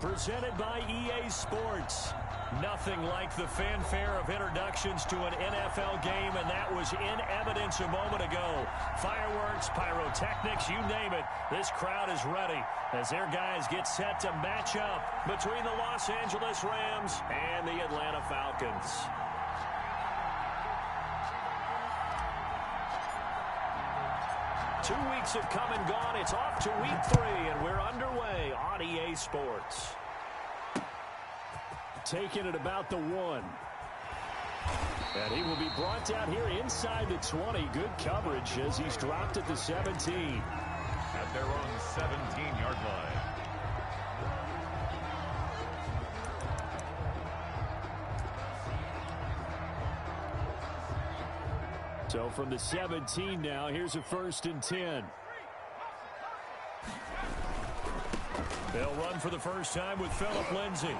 presented by EA Sports. Nothing like the fanfare of introductions to an NFL game, and that was in evidence a moment ago. Fireworks, pyrotechnics, you name it. This crowd is ready as their guys get set to match up between the Los Angeles Rams and the Atlanta Falcons. Two weeks have come and gone. It's off to week 3, and we're underway on EA Sports. Taking it about the 1. And he will be brought down here inside the 20. Good coverage as he's dropped at the 17. At their own 17-yard line. So from the 17 now, here's a 1st and 10. They'll run for the first time with Phillip Lindsay.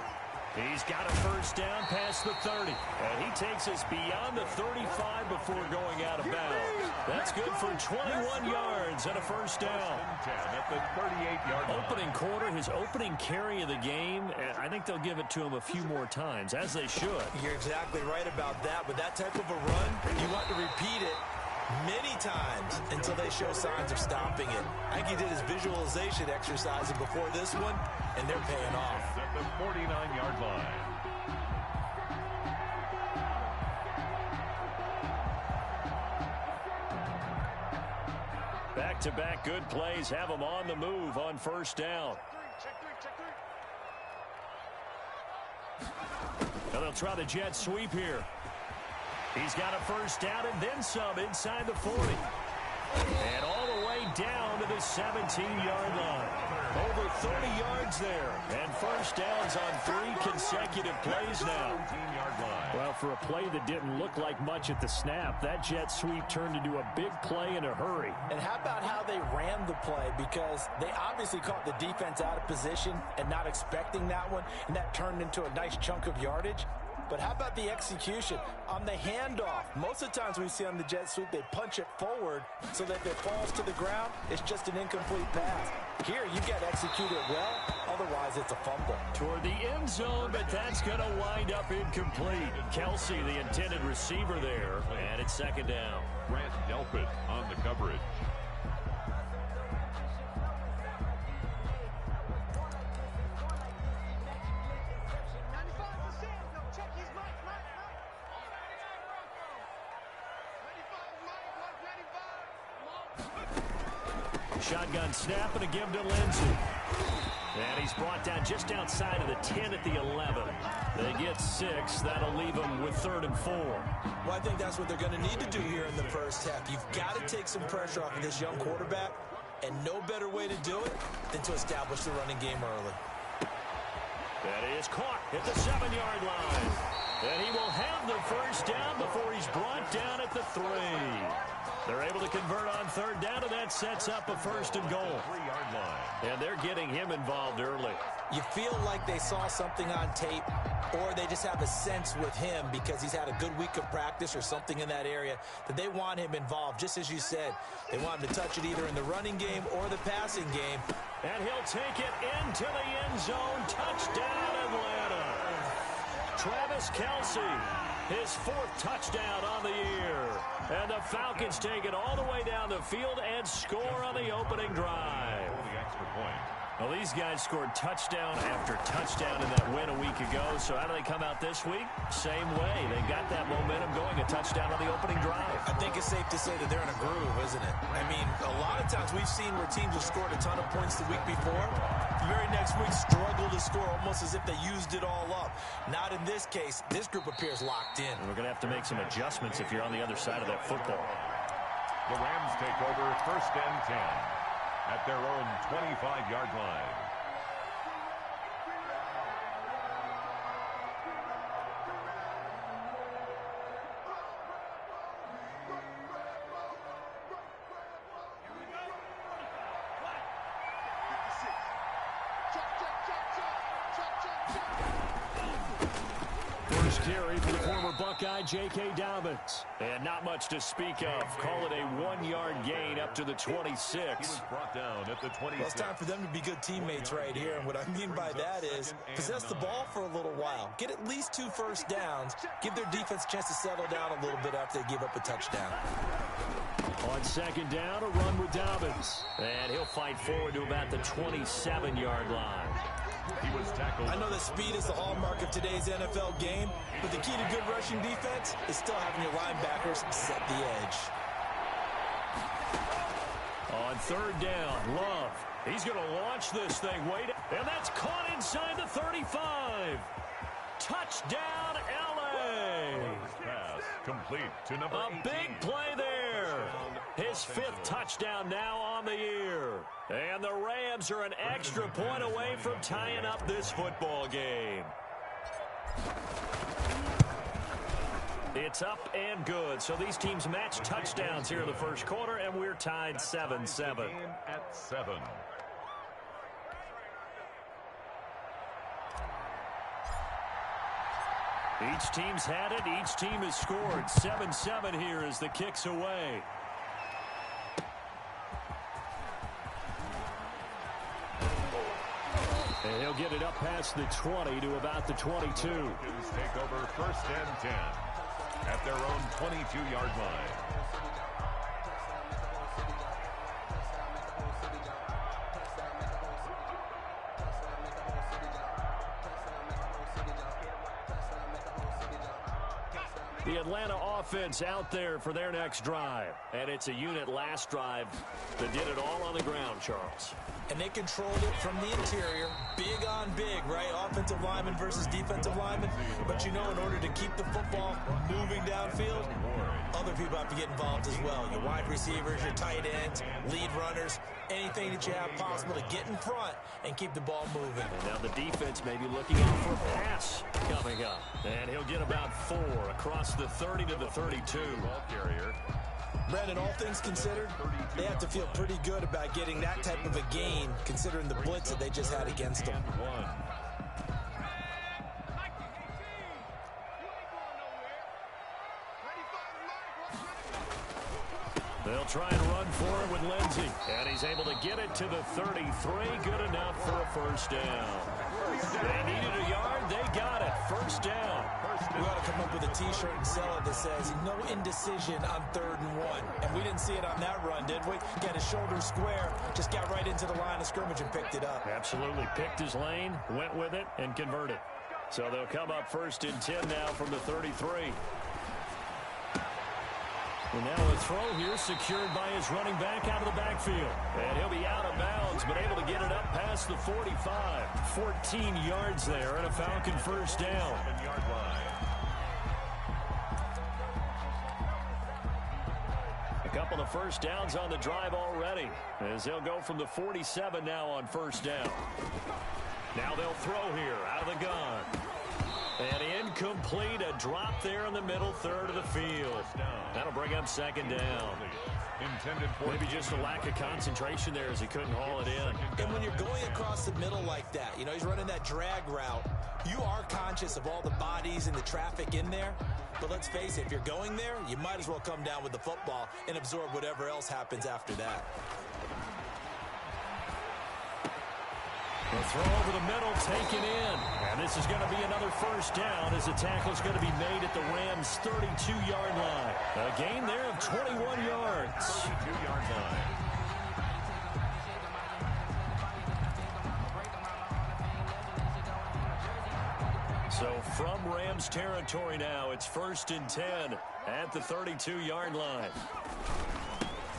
He's got a first down past the 30. And he takes us beyond the 35 before going out of bounds. That's good for 21 yards and a first down. At the 38-yard line. Opening quarter, his opening carry of the game, I think they'll give it to him a few more times, as they should. You're exactly right about that. With that type of a run, you want to repeat it many times until they show signs of stopping it. I think he did his visualization exercise before this one, and they're paying off. At the 49-yard line. Back-to-back good plays have him on the move on first down. Now they'll try the jet sweep here. He's got a first down and then some inside the 40. And all the way down to the 17-yard line. Over 30 yards there. And first downs on 3 consecutive plays now. Well, for a play that didn't look like much at the snap, that jet sweep turned into a big play in a hurry. And how about how they ran the play? Because they obviously caught the defense out of position and not expecting that one, and that turned into a nice chunk of yardage. But how about the execution on the handoff? Most of the times we see on the jet sweep, they punch it forward so that if it falls to the ground, it's just an incomplete pass. Here, you've got to execute it well. Otherwise, it's a fumble. Toward the end zone, but that's going to wind up incomplete. Kelsey, the intended receiver there, and it's second down. Grant Delpit on the coverage. Shotgun snap and a give to Lindsay. And he's brought down just outside of the 10 at the 11. They get 6. That'll leave them with 3rd and 4. Well, I think that's what they're going to need to do here in the first half. You've got to take some pressure off of this young quarterback, and no better way to do it than to establish the running game early. That is caught at the 7-yard line. And he will have the first down before he's brought down at the 3. They're able to convert on 3rd down, and that sets up a 1st and goal. 3-yard line. And they're getting him involved early. You feel like they saw something on tape, or they just have a sense with him because he's had a good week of practice or something in that area that they want him involved. Just as you said, they want him to touch it either in the running game or the passing game. And he'll take it into the end zone. Touchdown, Atlanta. Travis Kelsey, his 4th touchdown on the year. And the Falcons take it all the way down the field and score on the opening drive. The extra point. Well, these guys scored touchdown after touchdown in that win a week ago. So how do they come out this week? Same way. They got that momentum going, a touchdown on the opening drive. I think it's safe to say that they're in a groove, isn't it? I mean, a lot of times we've seen where teams have scored a ton of points the week before. The very next week struggle to score almost as if they used it all up. Not in this case. This group appears locked in. And we're going to have to make some adjustments if you're on the other side of that football. The Rams take over 1st and 10 at their own 25-yard line. first carry for the former Buckeye, J.K. Dobbins. And not much to speak of. Call it a 1-yard gain up to the 26. He was brought down at the 26. Well, it's time for them to be good teammates right here. And what I mean by that is possess the ball for a little while. Get at least 2 first downs. Give their defense a chance to settle down a little bit after they give up a touchdown. On second down, a run with Dobbins. And he'll fight forward to about the 27-yard line. He was tackled. I know that speed is the hallmark of today's NFL game, but the key to good rushing defense is still having your linebackers set the edge. On third down, Love. He's going to launch this thing. Wait, and that's caught inside the 35. Touchdown, L.A. Pass complete to number 18. A big play there. His 5th touchdown now on the year. And the Rams are an extra point away from tying up this football game. It's up and good. So these teams match touchdowns here in the first quarter, and we're tied 7-7. At 7. Each team's had it. Each team has scored. 7-7 here as the kick's away. And he'll get it up past the 20 to about the 22. Take over first and 10 at their own 22-yard line. The Atlanta offense out there for their next drive. And it's a unit last drive that did it all on the ground, Charles. And they controlled it from the interior. Big on big, right? Offensive lineman versus defensive lineman. But you know, in order to keep the football moving downfield, other people have to get involved as well. Your wide receivers, your tight ends, lead runners, anything that you have possible to get in front and keep the ball moving. And now the defense may be looking out for a pass coming up. And he'll get about 4 across the 30 to the 32. Ball carrier. Brandon, all things considered, they have to feel pretty good about getting that type of a gain, considering the blitz that they just had against them. They'll try and run for it with Lindsey. And he's able to get it to the 33. Good enough for a first down. They needed a yard. They got it. First down. We ought to come up with a T-shirt and sell it that says, no indecision on 3rd and 1. And we didn't see it on that run, did we? Got his shoulder square, just got right into the line of scrimmage and picked it up. Absolutely. Picked his lane, went with it, and converted. So they'll come up first and 10 now from the 33. And now a throw here secured by his running back out of the backfield. And he'll be out of bounds, but able to get it up past the 45. 14 yards there and a Falcon first down. A couple of first downs on the drive already, as they'll go from the 47 now on first down. Now they'll throw here out of the gun. And incomplete, a drop there in the middle third of the field. That'll bring up second down. Maybe just a lack of concentration there as he couldn't haul it in. And when you're going across the middle like that, you know, he's running that drag route, you are conscious of all the bodies and the traffic in there. But let's face it, if you're going there, you might as well come down with the football and absorb whatever else happens after that. The throw over the middle, taken in. And this is going to be another first down as the tackle is going to be made at the Rams' 32-yard line. A gain there of 21 yards. 32-yard line. So from Rams territory now, it's first and 10 at the 32-yard line.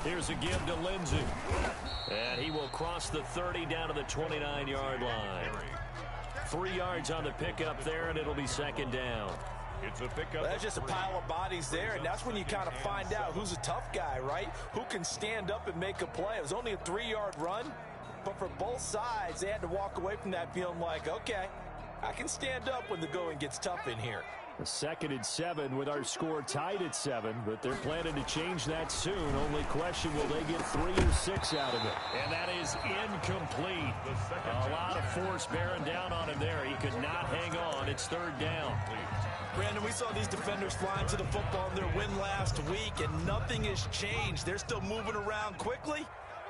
Here's a give to Lindsey. And he will cross the 30 down to the 29-yard line. 3 yards on the pickup there, and it'll be second down. It's a pickup. Well, that's just a pile of bodies there, and that's when you kind of find out who's a tough guy, right? Who can stand up and make a play. It was only a 3-yard run, but for both sides, they had to walk away from that feeling like, okay, I can stand up when the going gets tough in here. A 2nd and 7 with our score tied at 7, but they're planning to change that soon. Only question, will they get 3 or 6 out of it? And that is incomplete. A lot of force bearing down on him there. He could not hang on. It's 3rd down. Brandon, we saw these defenders flying to the football in their win last week, and nothing has changed. They're still moving around quickly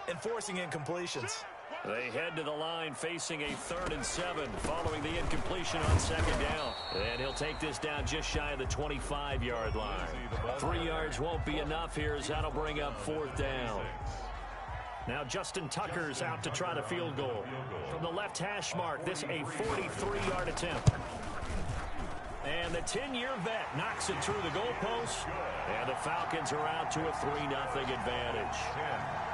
and forcing incompletions. They head to the line facing a 3rd and 7 following the incompletion on 2nd down. And he'll take this down just shy of the 25-yard line. 3 yards won't be enough here as that'll bring up 4th down. Now Justin Tucker's out to try the field goal. From the left hash mark, this a 43-yard attempt. And the 10-year vet knocks it through the goalpost. And the Falcons are out to a 3-0 advantage.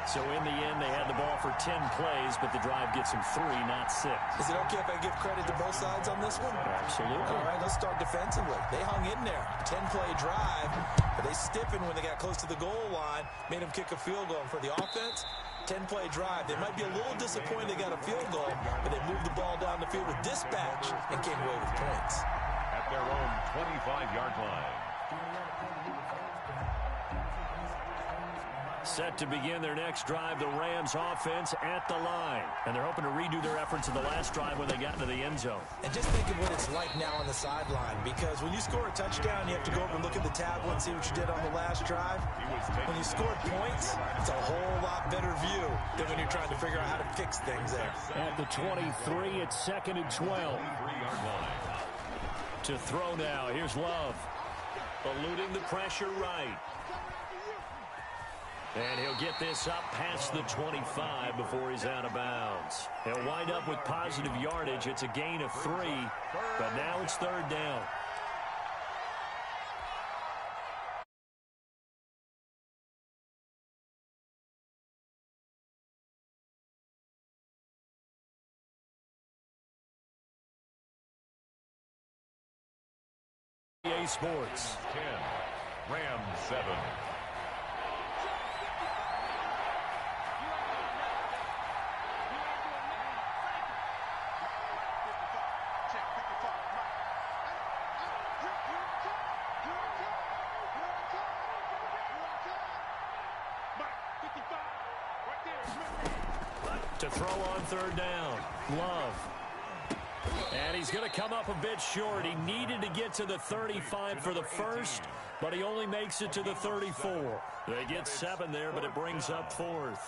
So in the end, they had the ball for 10 plays, but the drive gets them 3, not 6. Is it okay if I give credit to both sides on this one? Absolutely. All right, let's start defensively. They hung in there. 10-play drive, but they stiffened when they got close to the goal line, made them kick a field goal. And for the offense, 10-play drive. They might be a little disappointed they got a field goal, but they moved the ball down the field with dispatch and came away with points. At their own 25-yard line. Set to begin their next drive, the Rams offense at the line. And they're hoping to redo their efforts in the last drive when they got into the end zone. And just think of what it's like now on the sideline, because when you score a touchdown, you have to go over and look at the tablet and see what you did on the last drive. When you scored points, it's a whole lot better view than when you're trying to figure out how to fix things there. At the 23, it's 2nd and 12. To throw now, here's Love. Eluding the pressure right. And he'll get this up past the 25 before he's out of bounds. He'll wind up with positive yardage. It's a gain of 3, but now it's 3rd down. EA Sports. 10, Rams 7. To throw on 3rd down, Love. And he's going to come up a bit short. He needed to get to the 35 for the first, but he only makes it to the 34. They get 7 there, but it brings up 4th.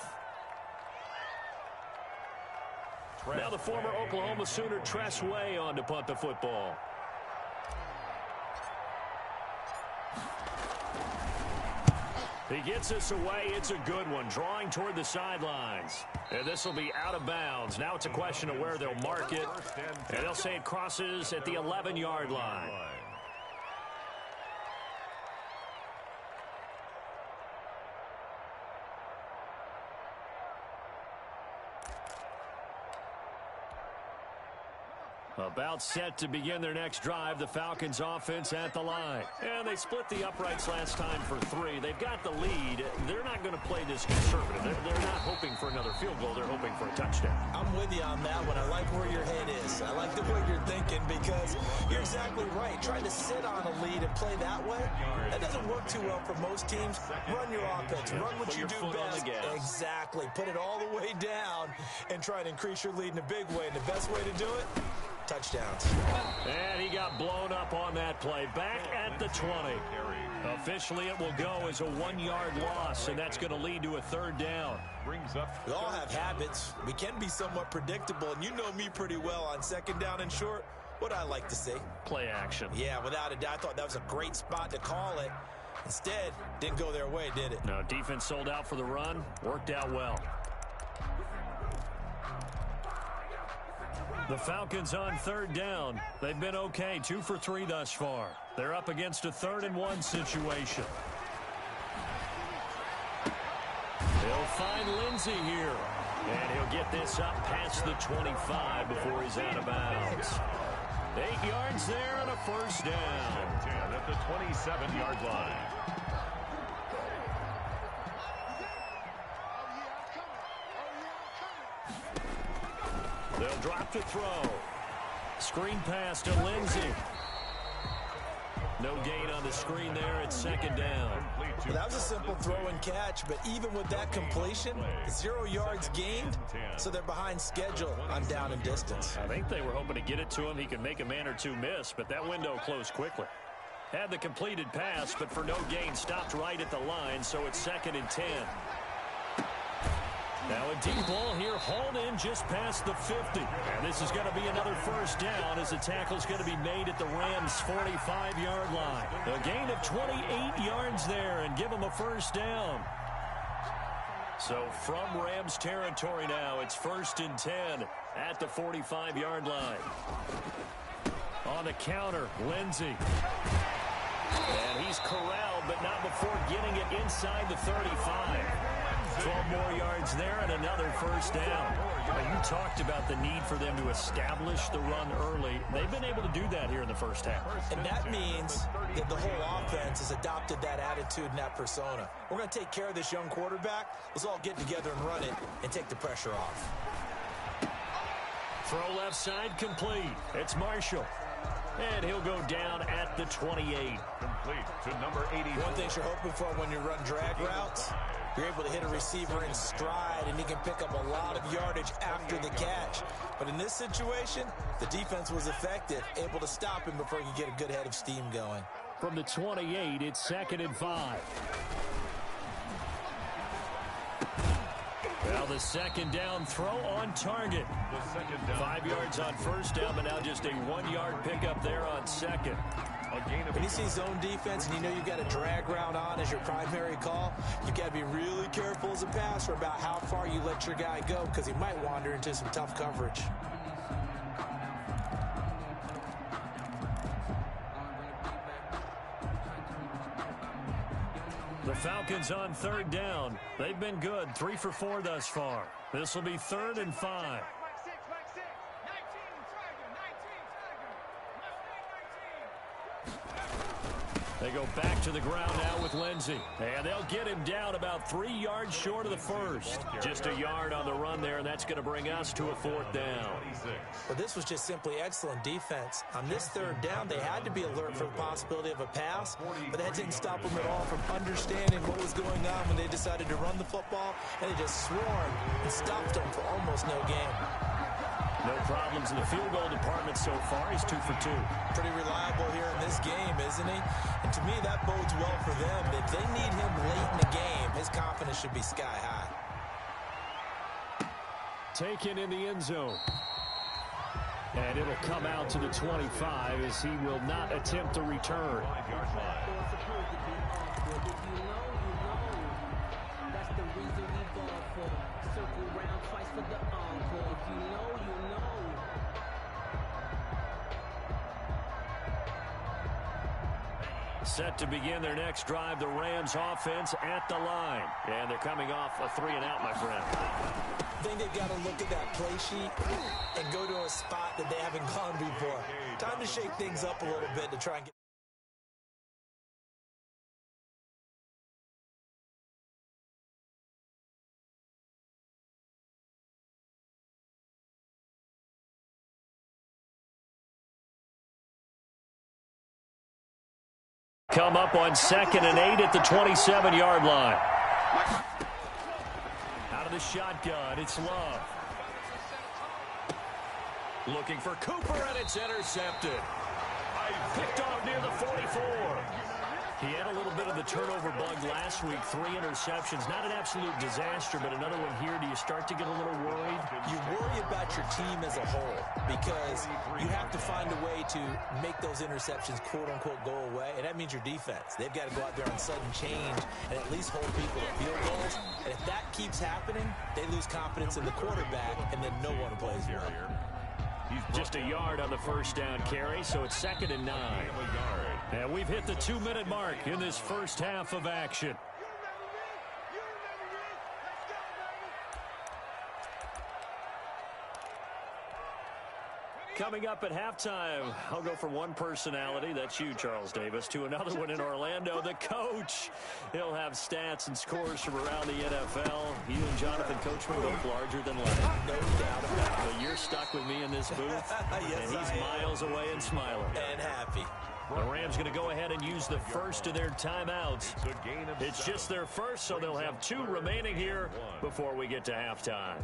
Now the former Oklahoma Sooner Tress Way on to punt the football. He gets this away. It's a good one, drawing toward the sidelines. And this will be out of bounds. Now it's a question of where they'll mark it. And they'll say it crosses at the 11-yard line. About set to begin their next drive, the Falcons offense at the line. And they split the uprights last time for 3. They've got the lead. They're not going to play this conservative. They're not hoping for another field goal. They're hoping for a touchdown. I'm with you on that one. I like where your head is. I like the way you're thinking, because you're exactly right. Trying to sit on a lead and play that way, that doesn't work too well for most teams. Run your offense. Run what you do best. Exactly. Put it all the way down and try and increase your lead in a big way. And the best way to do it, touchdowns. And he got blown up on that play. Back at the 20. Officially, it will go as a 1-yard loss, and that's going to lead to a 3rd down. We all have habits. We can be somewhat predictable, and you know me pretty well on 2nd down and short. What I like to see? Play action. Yeah, without a doubt. I thought that was a great spot to call it. Instead, didn't go their way, did it? No, defense sold out for the run. Worked out well. The Falcons on 3rd down. They've been okay, 2 for 3 thus far. They're up against a 3rd and 1 situation. They'll find Lindsey here. And he'll get this up past the 25 before he's out of bounds. 8 yards there and a 1st down. 10 at the 27-yard line. They'll drop to throw. Screen pass to Lindsey. No gain on the screen there. It's second down. Well, that was a simple throw and catch, but even with that completion, 0 yards gained, so they're behind schedule on down and distance. I think they were hoping to get it to him. He could make a man or two miss, but that window closed quickly. Had the completed pass, but for no gain, stopped right at the line, so it's 2nd and 10. Now a deep ball here, hauled in just past the 50. And this is going to be another first down as the tackle's going to be made at the Rams' 45-yard line. A gain of 28 yards there and give them a first down. So from Rams territory now, it's 1st and 10 at the 45-yard line. On the counter, Lindsey. And he's corralled, but not before getting it inside the 35. 12 more yards there and another first down. You talked about the need for them to establish the run early. They've been able to do that here in the first half. And that means that the whole offense has adopted that attitude and that persona. We're going to take care of this young quarterback. Let's all get together and run it and take the pressure off. Throw left side complete. It's Marshall. And he'll go down at the 28. Complete to number 80. One thing you're hoping for when you run drag routes, you're able to hit a receiver in stride, and he can pick up a lot of yardage after the catch. But in this situation, the defense was effective, able to stop him before he could get a good head of steam going. From the 28, it's 2nd and 5. Well, the second down throw on target. 5 yards on first down, but now just a 1-yard pickup there on second. When you see zone defense and you know you've got a drag route on as your primary call, you've got to be really careful as a passer about how far you let your guy go because he might wander into some tough coverage. The Falcons on 3rd down. They've been good, 3 for 4 thus far. This will be 3rd and 5. They go back to the ground now with Lindsey. And they'll get him down about 3 yards short of the first. Just a yard on the run there, and that's going to bring us to a 4th down. Well, this was just simply excellent defense. On this 3rd down, they had to be alert for the possibility of a pass, but that didn't stop them at all from understanding what was going on when they decided to run the football, and they just swarmed and stopped them for almost no gain. No problems in the field goal department so far. He's 2 for 2. Pretty reliable here in this game, isn't he? And to me, that bodes well for them. If they need him late in the game, his confidence should be sky high. Taken in the end zone. And it'll come out to the 25 as he will not attempt to return. Set to begin their next drive, the Rams offense at the line. And they're coming off a 3-and-out, my friend. I think they've got to look at that play sheet and go to a spot that they haven't gone before. Time to shake things up a little bit to try and get. Come up on 2nd and 8 at the 27-yard line. Out of the shotgun, it's Love. Looking for Cooper, and it's intercepted. Picked off near the 44. He had a little bit of the turnover bug last week. 3 interceptions. Not an absolute disaster, but another one here. Do you start to get a little worried? You worry about your team as a whole because you have to find a way to make those interceptions, quote-unquote, go away, and that means your defense. They've got to go out there on sudden change and at least hold people to field goals. And if that keeps happening, they lose confidence in the quarterback, and then no one plays well. Just a yard on the first down carry, so it's 2nd and 9. And we've hit the 2-minute mark in this first half of action. Coming up at halftime, I'll go from one personality, that's you, Charles Davis, to another one in Orlando, the coach. He'll have stats and scores from around the NFL. You and Jonathan Coachman both larger than life. No doubt about it. But you're stuck with me in this booth, Yes, and he's my miles away and smiling. And happy. The Rams going to go ahead and use the first of their timeouts. It's just their first, so they'll have 2 remaining here before we get to halftime.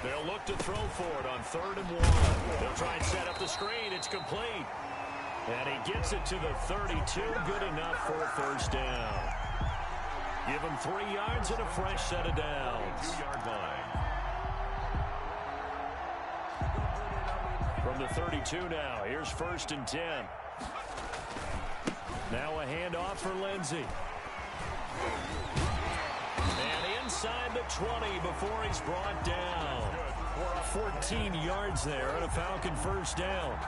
They'll look to throw for it on 3rd and 1. They'll try and set up the screen. It's complete. And he gets it to the 32. Good enough for a first down. Give him 3 yards and a fresh set of downs. 2-yard line. From the 32 now, here's 1st and 10. Now a handoff for Lindsey. And inside the 20 before he's brought down. 14 yards there and a Falcon first down.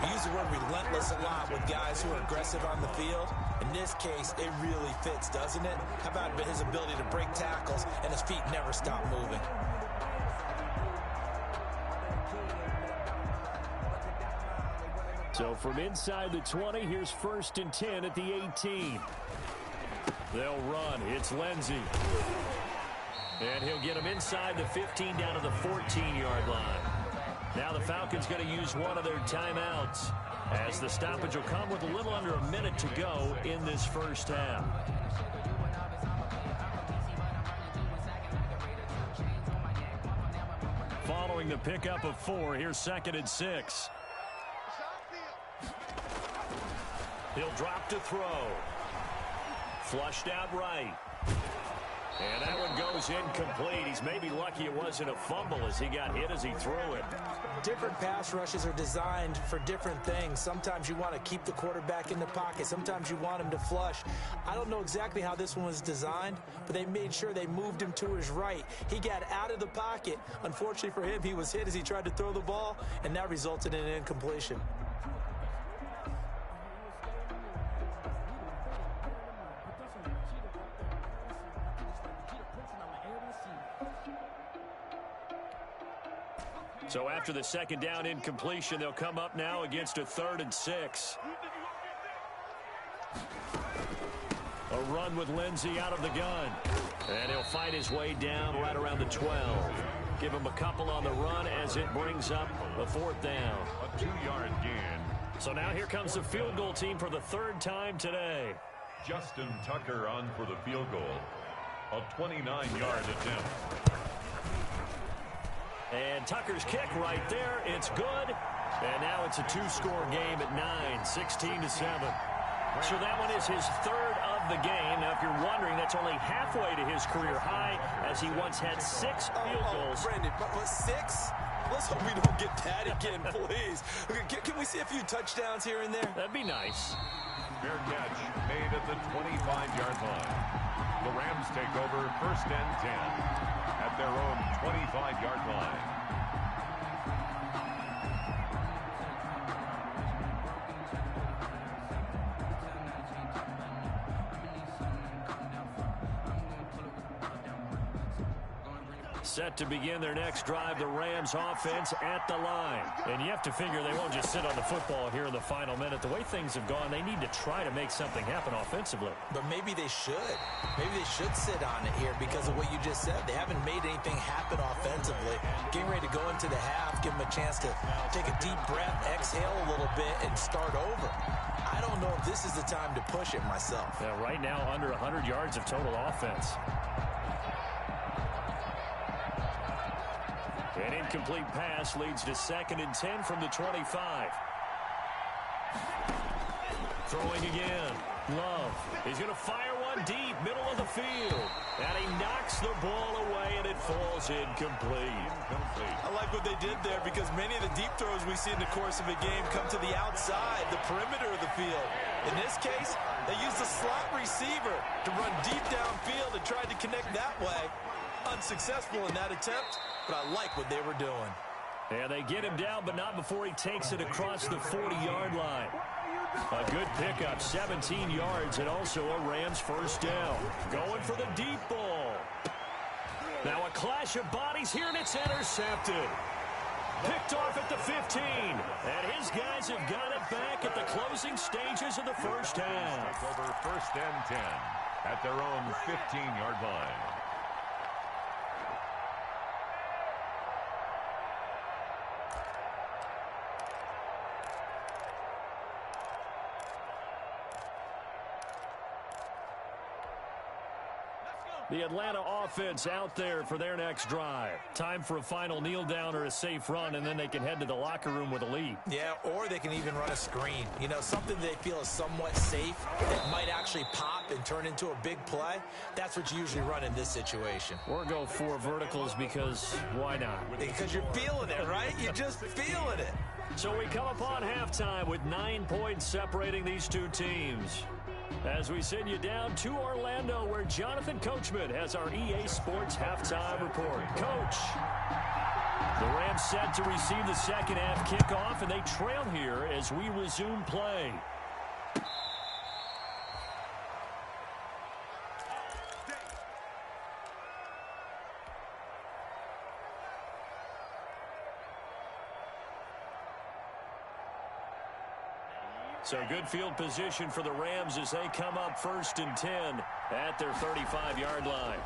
We use the word relentless a lot with guys who are aggressive on the field. In this case, it really fits, doesn't it? How about his ability to break tackles and his feet never stop moving? So from inside the 20, here's 1st and 10 at the 18. They'll run. It's Lindsey. And he'll get him inside the 15 down to the 14-yard line. Now the Falcons going to use one of their timeouts as the stoppage will come with a little under a minute to go in this first half. Following the pickup of 4, here's 2nd and 6. He'll drop to throw. Flushed out right. And that one goes incomplete. He's maybe lucky it wasn't a fumble as he got hit as he threw it. Different pass rushes are designed for different things. Sometimes you want to keep the quarterback in the pocket. Sometimes you want him to flush. I don't know exactly how this one was designed, but they made sure they moved him to his right. He got out of the pocket. Unfortunately for him, he was hit as he tried to throw the ball, and that resulted in an incompletion. So after the 2nd down incompletion, they'll come up now against a 3rd and 6. A run with Lindsey out of the gun. And he'll fight his way down right around the 12. Give him a couple on the run as it brings up a 4th down. A 2-yard gain. So now here comes the field goal team for the 3rd time today. Justin Tucker on for the field goal. A 29-yard attempt. And Tucker's kick right there. It's good. And now it's a 2-score game at 9, 16-7. So that one is his 3rd of the game. Now, if you're wondering, that's only halfway to his career high as he once had 6 field goals. Brandon, but 6? Let's hope we don't get that again, please. Can we see a few touchdowns here and there? That'd be nice. Fair catch made at the 25-yard line. The Rams take over 1st and 10 at their own 25-yard line. Set to begin their next drive, the Rams offense at the line. And you have to figure they won't just sit on the football here in the final minute. The way things have gone, they need to try to make something happen offensively. But maybe they should. Maybe they should sit on it here because of what you just said. They haven't made anything happen offensively. Getting ready to go into the half, give them a chance to take a deep breath, exhale a little bit, and start over. I don't know if this is the time to push it myself. Yeah, right now, under 100 yards of total offense. An incomplete pass leads to 2nd and 10 from the 25. Throwing again. Love. He's going to fire one deep, middle of the field. And he knocks the ball away, and it falls incomplete. I like what they did there because many of the deep throws we see in the course of a game come to the outside, the perimeter of the field. In this case, they used the slot receiver to run deep downfield and tried to connect that way. Unsuccessful in that attempt, but I like what they were doing. And they get him down, but not before he takes it across the 40-yard line. A good pickup, 17 yards, and also a Rams first down. Going for the deep ball. Now a clash of bodies here, and it's intercepted. Picked off at the 15. And his guys have got it back at the closing stages of the first half. Take over first and 10 at their own 15-yard line. The Atlanta offense out there for their next drive. Time for a final kneel down or a safe run, and then they can head to the locker room with a lead. Yeah, or they can even run a screen. You know, something they feel is somewhat safe that might actually pop and turn into a big play. That's what you usually run in this situation. Or go 4 verticals because why not? Because you're feeling it, right? You're just feeling it. So we come upon halftime with 9 points separating these two teams. As we send you down to Orlando, where Jonathan Coachman has our EA Sports halftime report. Coach, the Rams set to receive the second half kickoff, and they trail here as we resume play. So good field position for the Rams as they come up first and 10 at their 35-yard line.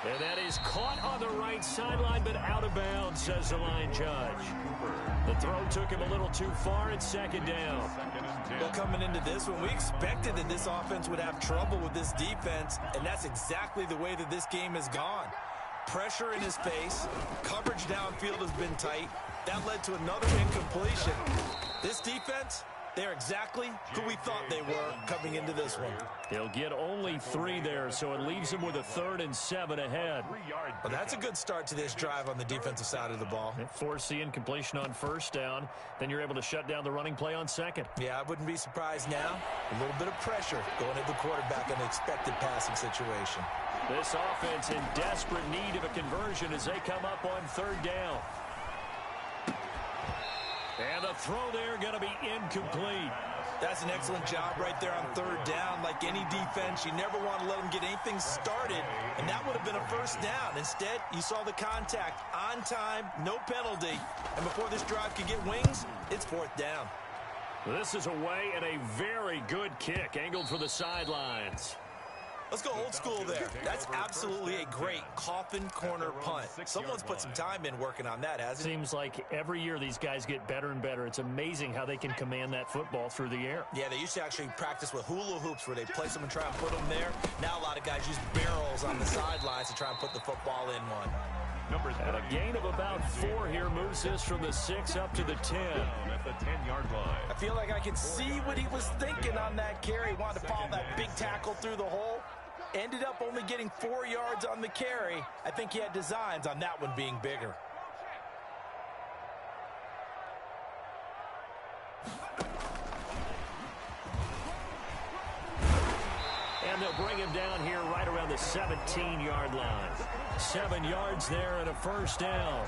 And that is caught on the right sideline, but out of bounds, says the line judge. The throw took him a little too far, and second down. Well, coming into this one, we expected that this offense would have trouble with this defense, and that's exactly the way that this game has gone. Pressure in his face, coverage downfield has been tight. That led to another incompletion. This defense, they're exactly who we thought they were coming into this one. He'll get only 3 there, so it leaves him with a 3rd and 7 ahead. Well, that's a good start to this drive on the defensive side of the ball. Force the incompletion on first down. Then you're able to shut down the running play on second. Yeah, I wouldn't be surprised now. A little bit of pressure going at the quarterback in an expected passing situation. This offense in desperate need of a conversion as they come up on 3rd down. And the throw there going to be incomplete. That's an excellent job right there on 3rd down. Like any defense, you never want to let them get anything started, and that would have been a first down. Instead, you saw the contact on time, no penalty, and before this drive could get wings, it's 4th down. This is away and a very good kick angled for the sidelines. Let's go old school there. That's absolutely a great coffin corner punt. Someone's put some time in working on that, hasn't it? Seems like every year these guys get better and better. It's amazing how they can command that football through the air. Yeah, they used to actually practice with hula hoops where they place them and try and put them there. Now a lot of guys use barrels on the sidelines to try and put the football in one. And a gain of about 4 here moves this from the 6 up to the 10. At the 10-yard line. I feel like I could see what he was thinking on that carry. He wanted to follow that big tackle through the hole. Ended up only getting 4 yards on the carry. I think he had designs on that one being bigger. And they'll bring him down here right around the 17-yard line. 7 yards there and a first down.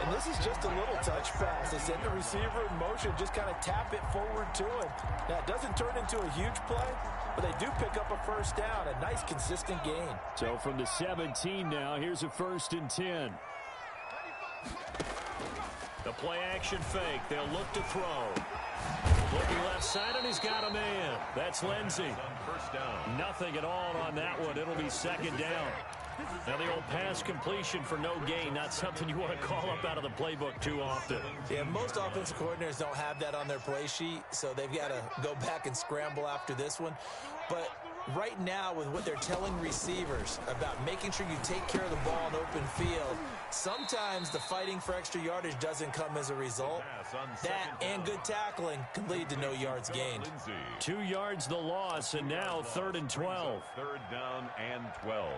And this is just a little touch pass. They send the receiver in motion, just kind of tap it forward to him. Now, it doesn't turn into a huge play, but they do pick up a first down, a nice, consistent gain. So from the 17 now, here's a 1st and 10. The play action fake. They'll look to throw. Looking left side, and he's got a man. That's Lindsey. First down. Nothing at all on that one. It'll be second down. Now the old pass completion for no gain, not something you want to call up out of the playbook too often. Yeah, most offensive coordinators don't have that on their play sheet, so they've got to go back and scramble after this one. But right now, with what they're telling receivers about making sure you take care of the ball in open field, sometimes the fighting for extra yardage doesn't come as a result. That and good tackling can lead to no yards gained. 2 yards the loss, and now 3rd and 12. 3rd down and 12.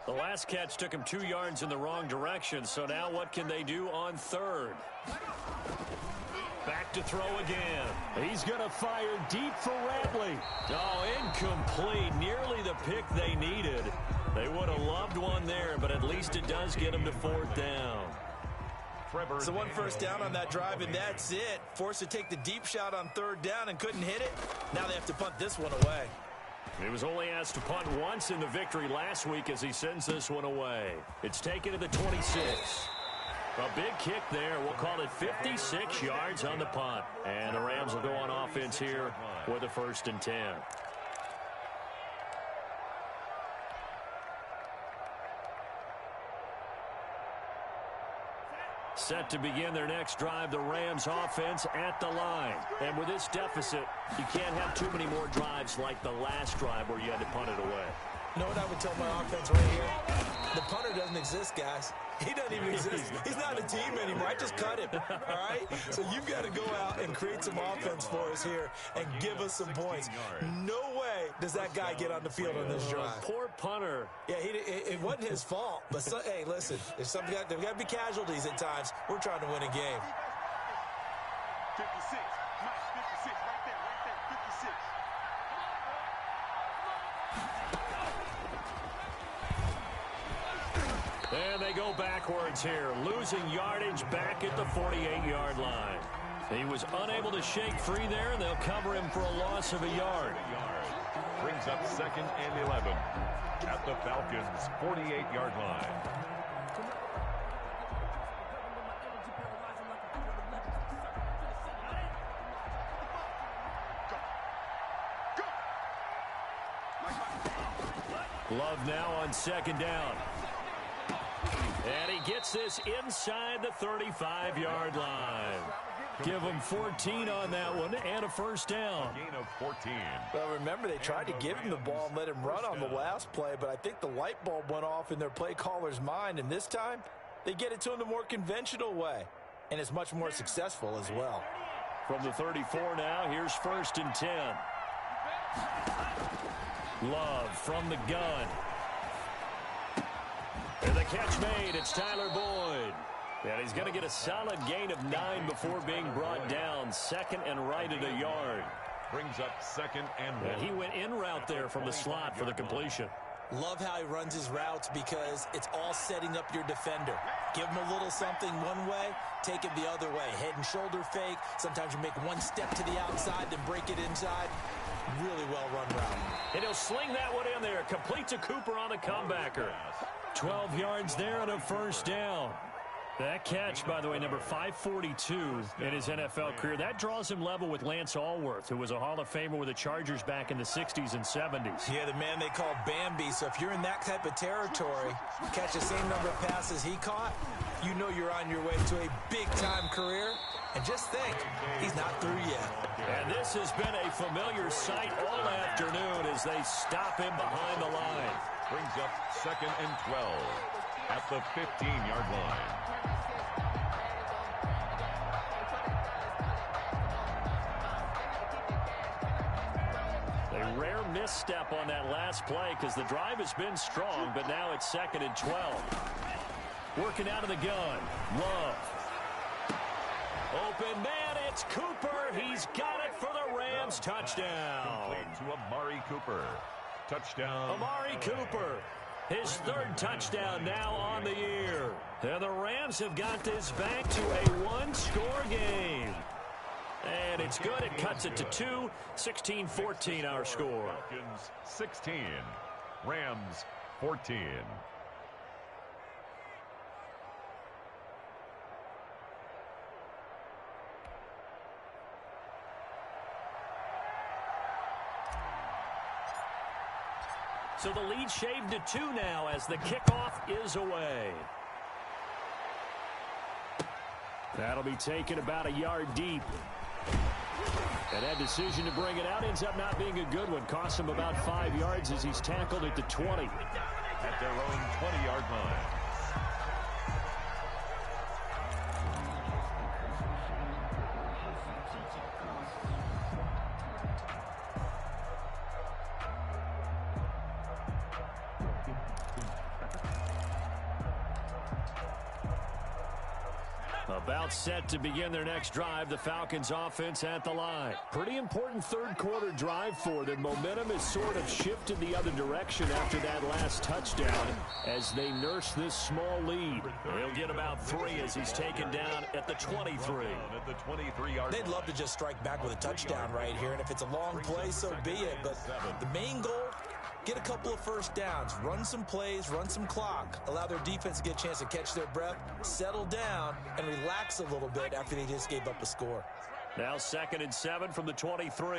The last catch took him 2 yards in the wrong direction, so now what can they do on 3rd? Back to throw again. He's going to fire deep for Ratley. Oh, incomplete. Nearly the pick they needed. They would have loved one there, but at least it does get him to 4th down. So one first down on that drive, and that's it. Forced to take the deep shot on third down and couldn't hit it. Now they have to punt this one away. He was only asked to punt once in the victory last week as he sends this one away. It's taken to the 26. A big kick there. We'll call it 56 yards on the punt. And the Rams will go on offense here with a 1st and 10. Set to begin their next drive, the Rams offense at the line. And with this deficit, you can't have too many more drives like the last drive where you had to punt it away. You know what I would tell my offense right here? The punter doesn't exist, guys. He doesn't even exist. He's not a team anymore. I just cut him, all right? So you've got to go out and create some offense for us here and give us some points. No way does that guy get on the field on this drive. Poor punter. Yeah, it wasn't his fault. But, hey, listen, there's got to be casualties at times. We're trying to win a game. 56. Nice, 56. Right there, 56. And they go backwards here, losing yardage back at the 48-yard line. He was unable to shake free there, and they'll cover him for a loss of a yard. Brings up 2nd and 11 at the Falcons' 48-yard line. Love now on 2nd down. And he gets this inside the 35-yard line. Give him 14 on that one and a 1st down. Gain of 14. Well, remember, they tried to give him the ball and let him run on the last play, but I think the light bulb went off in their play caller's mind, and this time they get it to him the more conventional way, and it's much more successful as well. From the 34 now, here's 1st and 10. Love from the gun. And the catch made. It's Tyler Boyd. And he's going to get a solid gain of 9 before being brought down. 2nd and right at a yard. Brings up 2nd and 1. And he went in route there from the slot for the completion. Love how he runs his routes because it's all setting up your defender. Give him a little something one way, take it the other way. Head and shoulder fake. Sometimes you make one step to the outside, then break it inside. Really well-run route. And he'll sling that one in there. Complete to Cooper on the comebacker. 12 yards there and a 1st down. That catch, by the way, number 542 in his NFL career. That draws him level with Lance Allworth, who was a Hall of Famer with the Chargers back in the 60s and 70s. Yeah, the man they call Bambi. So if you're in that type of territory, catch the same number of passes he caught, you know you're on your way to a big-time career. And just think, he's not through yet. And this has been a familiar sight all afternoon as they stop him behind the line. Brings up 2nd and 12 at the 15-yard line. A rare misstep on that last play because the drive has been strong, but now it's 2nd and 12. Working out of the gun. Love. Open man, it's Cooper. He's got it for the Rams. Touchdown. Complete to Amari Cooper. Touchdown. Amari Cooper. His 3rd touchdown now on the year. And the Rams have got this back to a 1-score game. And it's good. It cuts it to 2. 16-14 our score. Falcons 16. Rams 14. So the lead shaved to 2 now as the kickoff is away. That'll be taken about a yard deep. And that decision to bring it out ends up not being a good one. Costs him about 5 yards as he's tackled at the 20. At their own 20-yard line. About set to begin their next drive, the Falcons offense at the line. Pretty important third quarter drive for them. Momentum has sort of shifted the other direction after that last touchdown as they nurse this small lead. He'll get about 3 as he's taken down at the 23. They'd love to just strike back with a touchdown right here, and if it's a long play, so be it. But the main goal, get a couple of first downs, run some plays, run some clock, allow their defense to get a chance to catch their breath, settle down, and relax a little bit after they just gave up a score. Now 2nd and 7 from the 23.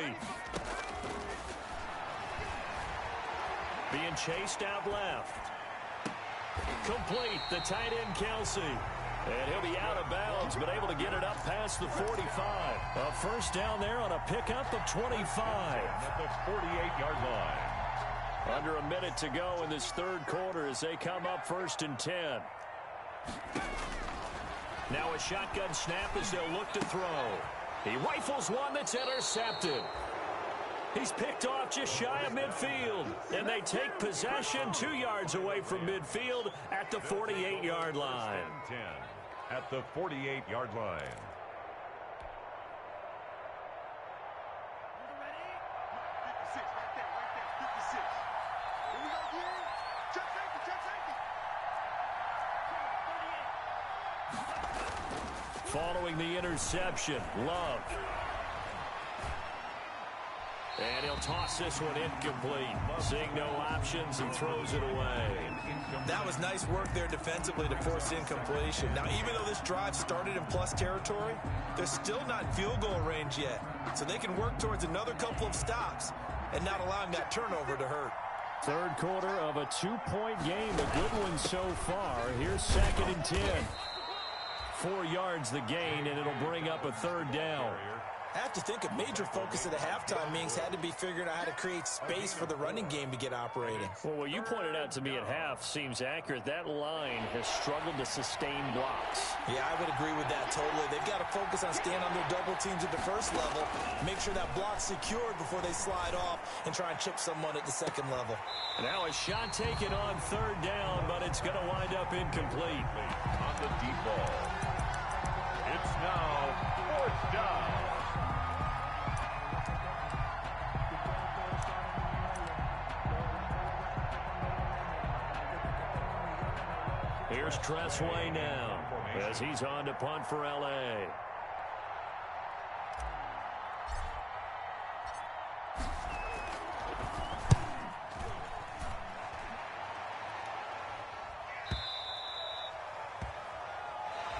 Being chased out left. Complete, the tight end Kelsey. And he'll be out of bounds, but able to get it up past the 45. A first down there on a pickup of 25. At the 48-yard line. Under a minute to go in this third quarter as they come up 1st and 10. Now a shotgun snap as they'll look to throw. He rifles one that's intercepted. He's picked off just shy of midfield. And they take possession 2 yards away from midfield at the 48-yard line. 10 at the 48-yard line. Following the interception, Love. And he'll toss this one incomplete. Seeing no options, he throws it away. That was nice work there defensively to force incompletion. Now, even though this drive started in plus territory, they're still not in field goal range yet. So they can work towards another couple of stops and not allowing that turnover to hurt. Third quarter of a 2-point game. A good one so far. Here's 2nd and 10. 4 yards the gain, and it'll bring up a third down. I have to think a major focus of the halftime meetings had to be figuring out how to create space for the running game to get operating. Well, what you pointed out to me at half seems accurate. That line has struggled to sustain blocks. Yeah, I would agree with that totally. They've got to focus on staying on their double teams at the first level, make sure that block's secured before they slide off and try and chip someone at the second level. Now a shot taken on third down, but it's going to wind up incomplete. On the deep ball. It's now 4th down. Here's Tressway now as he's on to punt for L.A.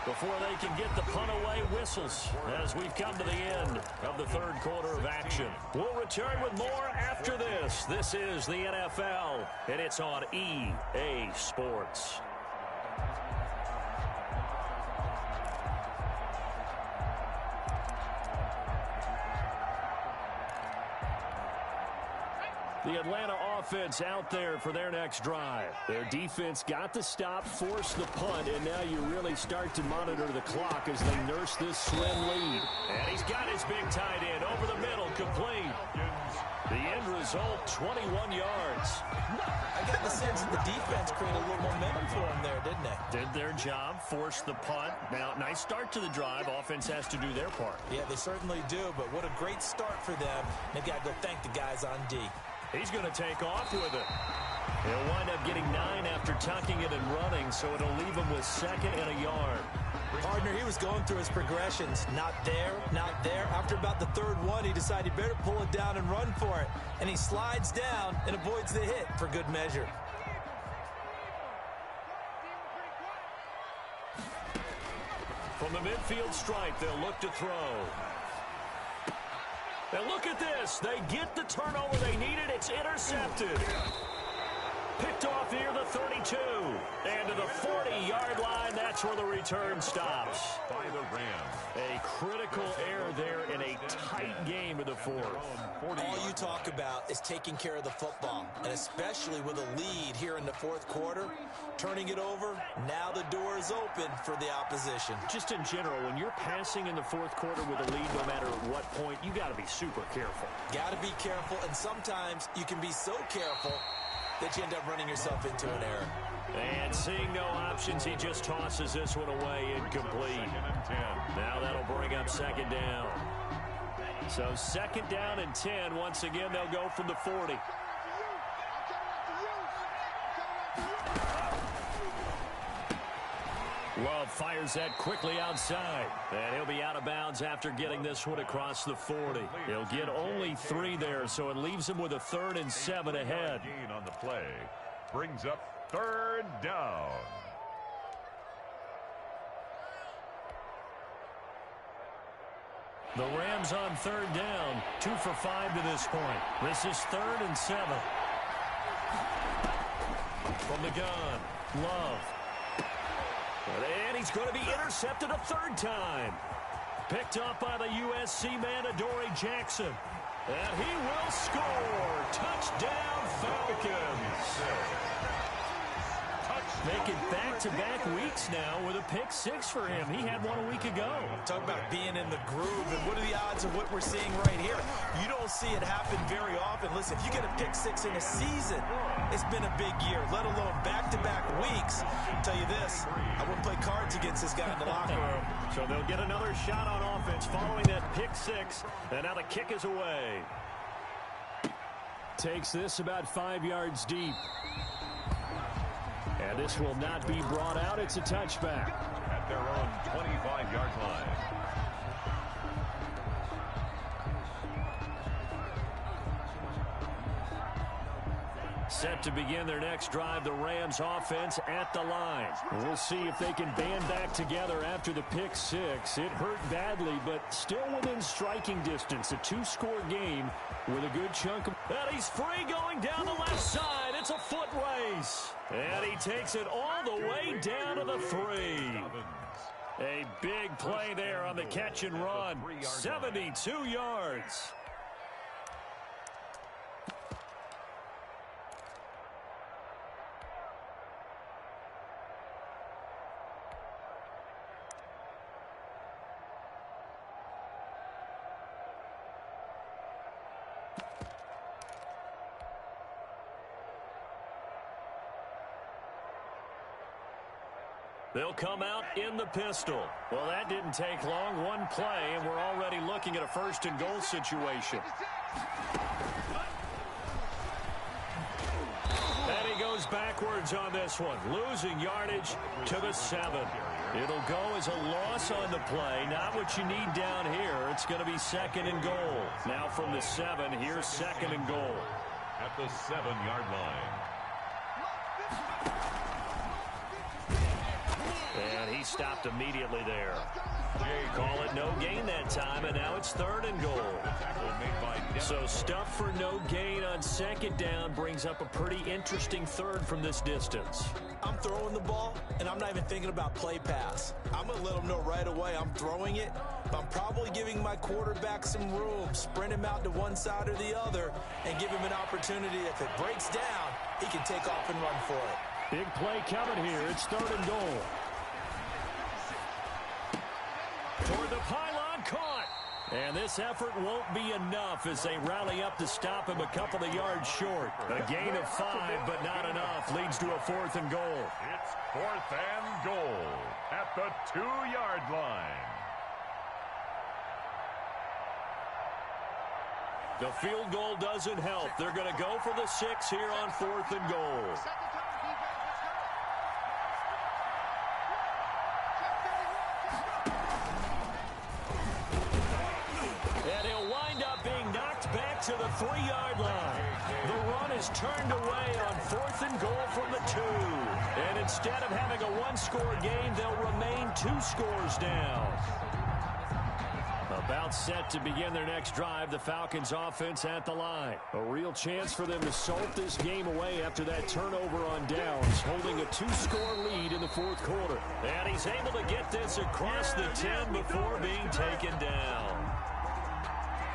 Before they can get the punt away, whistles as we've come to the end of the third quarter of action. We'll return with more after this. This is the NFL, and it's on EA Sports. The Atlanta offense out there for their next drive. Their defense got the stop, forced the punt, and now you really start to monitor the clock as they nurse this slim lead. And he's got his big tight end over the middle, complete. The end result, 21 yards. I got the sense that the defense created a little momentum for them there, didn't they? Did their job, forced the punt. Now, nice start to the drive. Offense has to do their part. Yeah, they certainly do, but what a great start for them. They've got to go thank the guys on D. He's going to take off with it. He'll wind up getting 9 after tucking it and running, so it'll leave him with 2nd and a yard. Partner, he was going through his progressions. Not there, not there. After about the third one, he decided he better pull it down and run for it. And he slides down and avoids the hit for good measure. From the midfield stripe, they'll look to throw. And look at this. They get the turnover they needed. It's intercepted. Picked off near the 32. And to the 40-yard line, that's where the return stops. By the Rams. A critical error there in a tight game in the fourth. All you talk about is taking care of the football, and especially with a lead here in the fourth quarter, turning it over, now the door is open for the opposition. Just in general, when you're passing in the fourth quarter with a lead, no matter at what point, you got to be super careful. Got to be careful, and sometimes you can be so careful that you end up running yourself into an error. And seeing no options, he just tosses this one away incomplete. Now that'll bring up second down. So second down and 10. Once again, they'll go from the 40. Love fires that quickly outside. And he'll be out of bounds after getting this one across the 40. He'll get only 3 there, so it leaves him with a 3rd and 7 ahead. Gain on the play brings up 3rd down. The Rams on 3rd down, 2 for 5 to this point. This is 3rd and 7. From the gun, Love. And he's going to be intercepted a 3rd time. Picked up by the USC man, Adoree Jackson. And he will score. Touchdown, Falcons. Making back-to-back weeks now with a pick 6 for him. He had one a week ago. Talk about being in the groove, and what are the odds of what we're seeing right here? You don't see it happen very often. Listen, if you get a pick 6 in a season, it's been a big year, let alone back-to-back weeks. I'll tell you this, I wouldn't play cards against this guy in the locker room. So they'll get another shot on offense following that pick 6, and now the kick is away. Takes this about 5 yards deep. And this will not be brought out. It's a touchback. At their own 25-yard line. Set to begin their next drive, the Rams offense at the line. We'll see if they can band back together after the pick 6. It hurt badly, but still within striking distance. A 2-score game with a good chunk of... And he's free going down the left side. It's a foot race. And he takes it all the way down to the 3. A big play there on the catch and run. 72 yards. They'll come out in the pistol. Well, that didn't take long. One play, and we're already looking at a 1st and goal situation. And he goes backwards on this one, losing yardage to the 7. It'll go as a loss on the play. Not what you need down here. It's going to be 2nd and goal. Now from the 7, here's 2nd and goal. At the 7-yard line. And he stopped immediately there. Call it no gain that time, and now it's 3rd and goal. So stuff for no gain on 2nd down brings up a pretty interesting 3rd from this distance. I'm throwing the ball, and I'm not even thinking about play pass. I'm going to let them know right away I'm throwing it, but I'm probably giving my quarterback some room, sprint him out to one side or the other, and give him an opportunity. If it breaks down, he can take off and run for it. Big play coming here. It's 3rd and goal. Toward the pylon, caught. And this effort won't be enough as they rally up to stop him a couple of yards short. A gain of 5, but not enough. Leads to a 4th and goal. It's 4th and goal at the 2-yard line. The field goal doesn't help. They're going to go for the 6 here on 4th and goal. To the 3-yard line. The run is turned away on 4th and goal from the 2. And instead of having a 1-score game, they'll remain 2 scores down. About set to begin their next drive, the Falcons offense at the line. A real chance for them to salt this game away after that turnover on downs, holding a 2-score lead in the 4th quarter. And he's able to get this across the 10 before being taken down.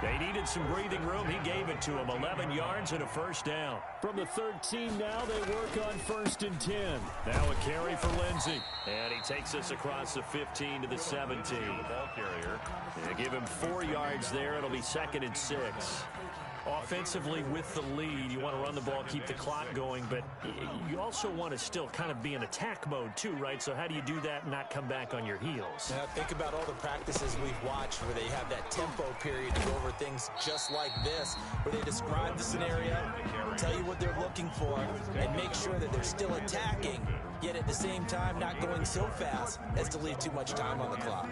They needed some breathing room. He gave it to them. 11 yards and a 1st down. From the 13 now, they work on 1st and 10. Now a carry for Lindsey. And he takes us across the 15 to the 17. Ball carrier. They give him 4 yards there. It'll be 2nd and 6. Offensively with the lead, you want to run the ball, keep the clock going, but you also want to still kind of be in attack mode too, right? So how do you do that and not come back on your heels? Now think about all the practices we've watched where they have that tempo period to go over things just like this, where they describe the scenario, tell you what they're looking for, and make sure that they're still attacking, yet at the same time not going so fast as to leave too much time on the clock.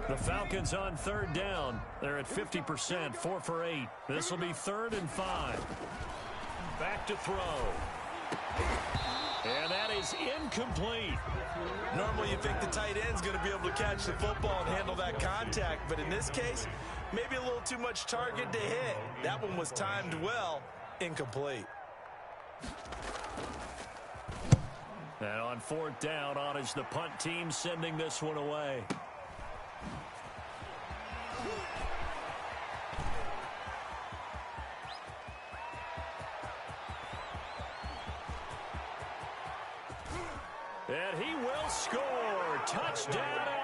The Falcons on third down. They're at 50%, 4 for 8. This will be 3rd and 5. Back to throw. And that is incomplete. Normally you think the tight end's going to be able to catch the football and handle that contact, but in this case, maybe a little too much target to hit. That one was timed well, incomplete. And on 4th down, on is the punt team sending this one away. And he will score. Touchdown,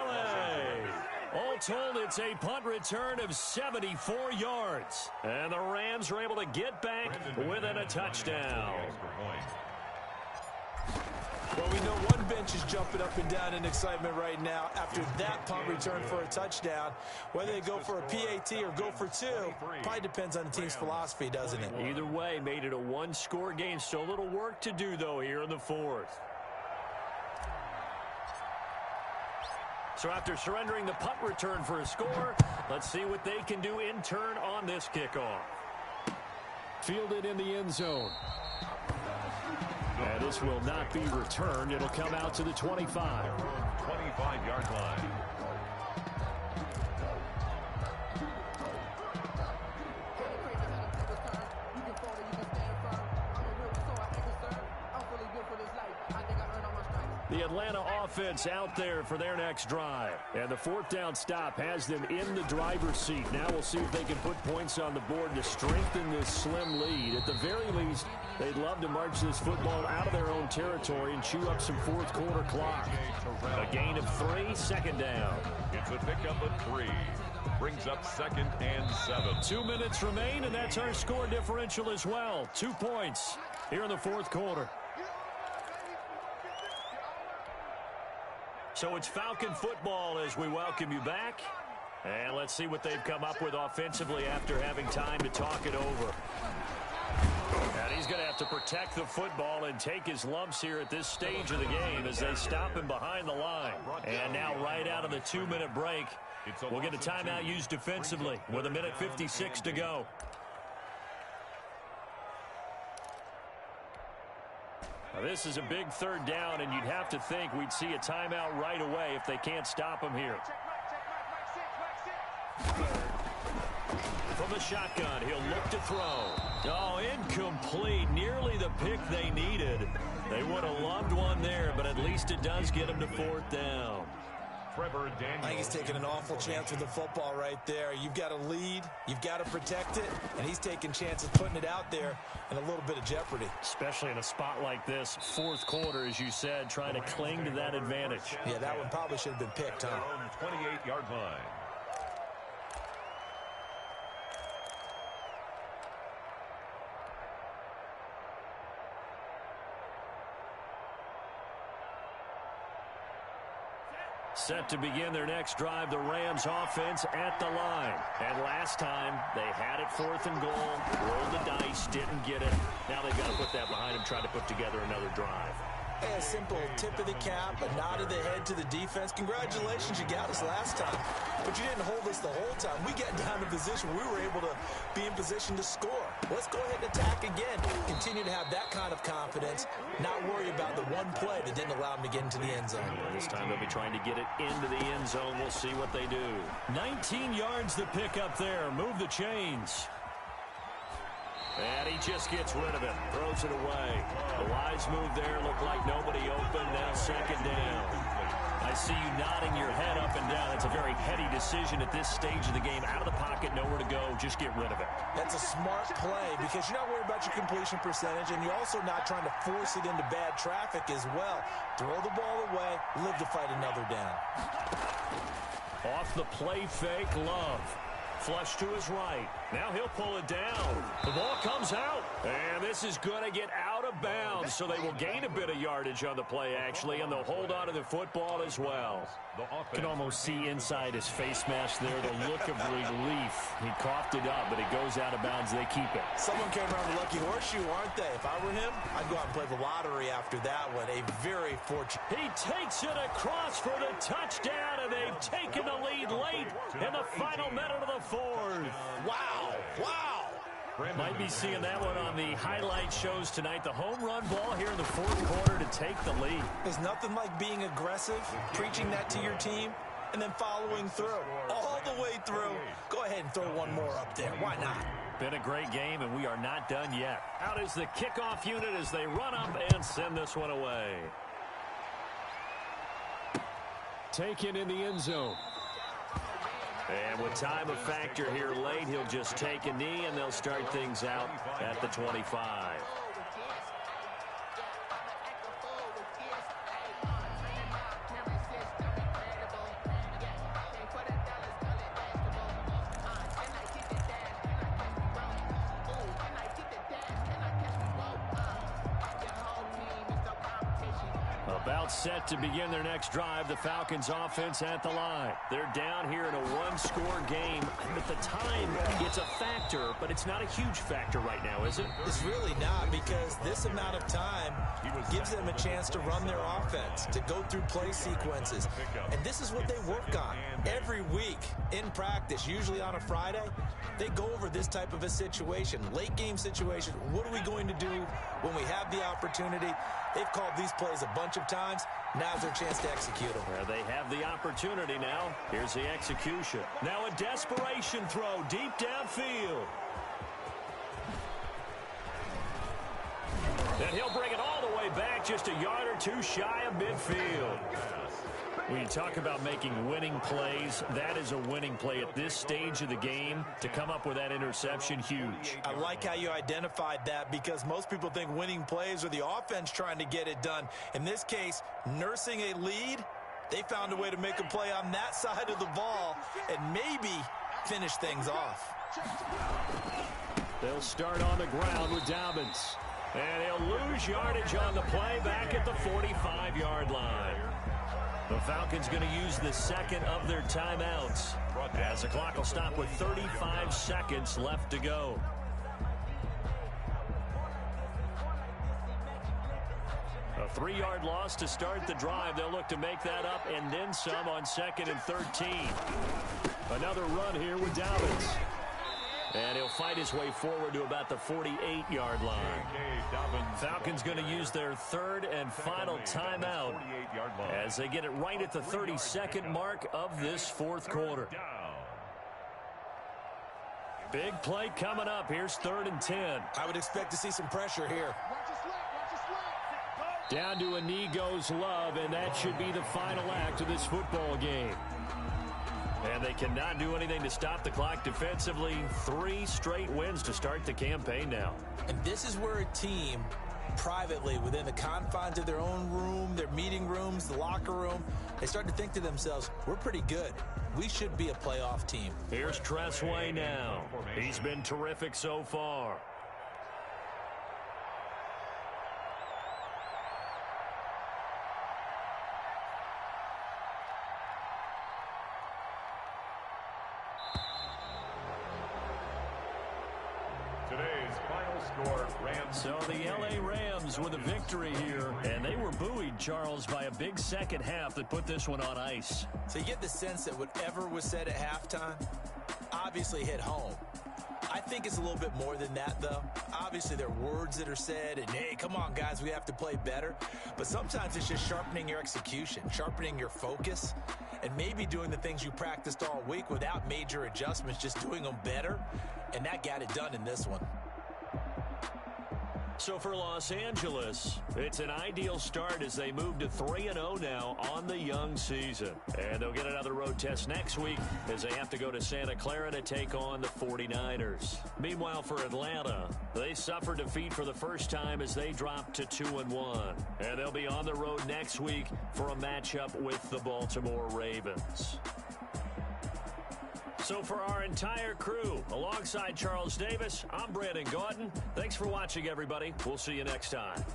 LA. All told, it's a punt return of 74 yards. And the Rams are able to get back within a touchdown. Well, we know one bench is jumping up and down in excitement right now after that punt return for a touchdown. Whether they go for a PAT or go for 2, probably depends on the team's philosophy, doesn't it? Either way, made it a one-score game. Still a little work to do, though, here in the 4th. So after surrendering the punt return for a score, let's see what they can do in turn on this kickoff. Fielded in the end zone. And this will not be returned. It'll come out to the 25. 25-yard line. The Atlanta offense out there for their next drive. And the 4th down stop has them in the driver's seat. Now we'll see if they can put points on the board to strengthen this slim lead. At the very least, they'd love to march this football out of their own territory and chew up some 4th quarter clock. A gain of 3, 2nd down. It's a pickup of 3. Brings up 2nd and 7. 2 minutes remain, and that's our score differential as well. 2 points here in the 4th quarter. So it's Falcon football as we welcome you back. And let's see what they've come up with offensively after having time to talk it over. And he's going to have to protect the football and take his lumps here at this stage of the game as they stop him behind the line. And now right out of the 2-minute break, we'll get a timeout used defensively with 1:56 to go. Now, this is a big 3rd down, and you'd have to think we'd see a timeout right away if they can't stop him here. From the shotgun, he'll look to throw. Oh, incomplete. Nearly the pick they needed. They would have loved one there, but at least it does get him to 4th down. I think he's taking an awful chance with the football right there. You've got to lead, you've got to protect it, and he's taking chances putting it out there in a little bit of jeopardy. Especially in a spot like this, 4th quarter, as you said, trying to cling to that advantage. Yeah, that one probably should have been picked, huh? 28-yard line. Set to begin their next drive, the Rams offense at the line. And last time, they had it 4th and goal, rolled the dice, didn't get it. Now they've got to put that behind them, try to put together another drive. Hey, a simple tip of the cap, a nod of the head to the defense. Congratulations, you got us last time. But you didn't hold us the whole time. We got down to position where we were able to be in position to score. Let's go ahead and attack again. Continue to have that kind of confidence, not worry about the one play that didn't allow them to get into the end zone. This time they'll be trying to get it into the end zone. We'll see what they do. 19 yards to pick up there. Move the chains. And he just gets rid of it. Throws it away. A wise move there. Looked like nobody open. Now 2nd down. I see you nodding your head up and down. That's a very heady decision at this stage of the game. Out of the pocket, nowhere to go. Just get rid of it. That's a smart play because you're not worried about your completion percentage, and you're also not trying to force it into bad traffic as well. Throw the ball away. Live to fight another down. Off the play fake, Love. Flush to his right. Now he'll pull it down. The ball comes out. And this is going to get out of bounds, so they will gain a bit of yardage on the play, actually, and they'll hold on to the football as well. You can almost see inside his face mask there the look of relief. He coughed it up, but it goes out of bounds. They keep it. Someone came around the lucky horseshoe, aren't they? If I were him, I'd go out and play the lottery after that one. A very fortunate. He takes it across for the touchdown, and they've taken the lead late in the final minute of the fourth. Wow. Wow. Might be seeing that one on the highlight shows tonight. The home run ball here in the fourth quarter to take the lead. There's nothing like being aggressive, preaching that to your team, and then following through. All the way through. Go ahead and throw one more up there. Why not? Been a great game, and we are not done yet. Out is the kickoff unit as they run up and send this one away. Taken in the end zone. And with time a factor here late, he'll just take a knee, and they'll start things out at the 25. About set to begin their next drive, the Falcons offense at the line. They're down here in a one-score game. At the time, it's a factor, but it's not a huge factor right now, is it? It's really not, because this amount of time gives them a chance to run their offense, to go through play sequences. And this is what they work on every week in practice, usually on a Friday. They go over this type of a situation, late game situation. What are we going to do when we have the opportunity? They've called these plays a bunch of times. Now's their chance to execute them. Well, they have the opportunity now. Here's the execution. Now a desperation throw deep downfield. And he'll bring it all the way back, just a yard or two shy of midfield. When you talk about making winning plays, that is a winning play at this stage of the game. To come up with that interception, huge. I like how you identified that, because most people think winning plays are the offense trying to get it done. In this case, nursing a lead, they found a way to make a play on that side of the ball and maybe finish things off. They'll start on the ground with Dobbins. And he'll lose yardage on the play back at the 45-yard line. The Falcons going to use the second of their timeouts, as the clock will stop with 35 seconds left to go. A 3-yard loss to start the drive. They'll look to make that up and then some on 2nd and 13. Another run here with Dobbins. And he'll fight his way forward to about the 48-yard line. Falcons going to use their third and final timeout as they get it right at the 32nd mark of this fourth quarter. Big play coming up. Here's 3rd and 10. I would expect to see some pressure here. Down to a knee goes Love, and that should be the final act of this football game. And they cannot do anything to stop the clock defensively. 3 straight wins to start the campaign now. And this is where a team, privately, within the confines of their own room, their meeting rooms, the locker room, they start to think to themselves, we're pretty good. We should be a playoff team. Here's Tressway now. He's been terrific so far. So the L.A. Rams with a victory here, and they were buoyed, Charles, by a big second half that put this one on ice. So you get the sense that whatever was said at halftime obviously hit home. I think it's a little bit more than that, though. Obviously, there are words that are said, and, hey, come on, guys, we have to play better. But sometimes it's just sharpening your execution, sharpening your focus, and maybe doing the things you practiced all week without major adjustments, just doing them better, and that got it done in this one. So for Los Angeles, it's an ideal start as they move to 3-0 now on the young season. And they'll get another road test next week as they have to go to Santa Clara to take on the 49ers. Meanwhile, for Atlanta, they suffered defeat for the first time as they dropped to 2-1. And they'll be on the road next week for a matchup with the Baltimore Ravens. So for our entire crew, alongside Charles Davis, I'm Brandon Gaudin. Thanks for watching, everybody. We'll see you next time.